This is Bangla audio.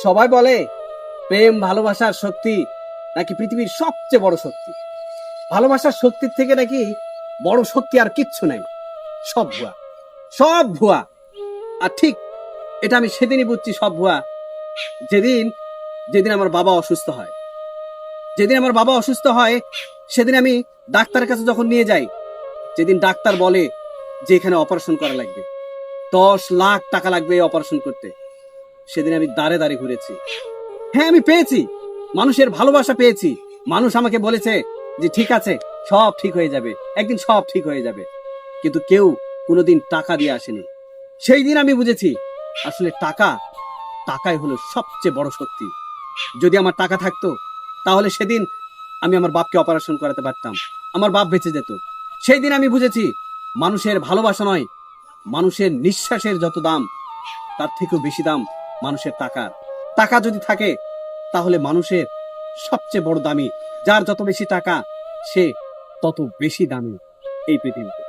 সবাই বলে প্রেম ভালোবাসার শক্তি নাকি পৃথিবীর সবচেয়ে বড় শক্তি। ভালোবাসার শক্তির থেকে নাকি বড় শক্তি আর কিচ্ছু নাই। সব ভুয়া, সব ভুয়া। আর ঠিক এটা আমি সেদিনই বুঝছি সব ভুয়া, যেদিন যেদিন আমার বাবা অসুস্থ হয়। যেদিন আমার বাবা অসুস্থ হয় সেদিন আমি ডাক্তারের কাছে যখন নিয়ে যাই, যেদিন ডাক্তার বলে যে এখানে অপারেশন করা লাগবে, 10 লাখ টাকা লাগবে এই অপারেশন করতে, সেদিন আমি দাঁড়ে দাঁড়ে ঘুরেছি। হ্যাঁ, আমি পেয়েছি, মানুষের ভালোবাসা পেয়েছি। মানুষ আমাকে বলেছে যে ঠিক আছে, সব ঠিক হয়ে যাবে, একদিন সব ঠিক হয়ে যাবে। কিন্তু কেউ কোনোদিন টাকা দিয়ে আসেনি। সেই দিন আমি বুঝেছি আসলে টাকাই হলো সবচেয়ে বড় শক্তি। যদি আমার টাকা থাকতো তাহলে সেদিন আমি আমার বাপকে অপারেশন করাতে পারতাম, আমার বাপ বেঁচে যেত। সেই দিন আমি বুঝেছি মানুষের ভালোবাসা নয়, মানুষের নিঃশ্বাসের যত দাম তার থেকেও বেশি দাম মানুষের টাকার। টাকা যদি থাকে তাহলে মানুষের সবচেয়ে বড় দামি, যার যত বেশি টাকা সে তত বেশি দামি এই পৃথিবীতে।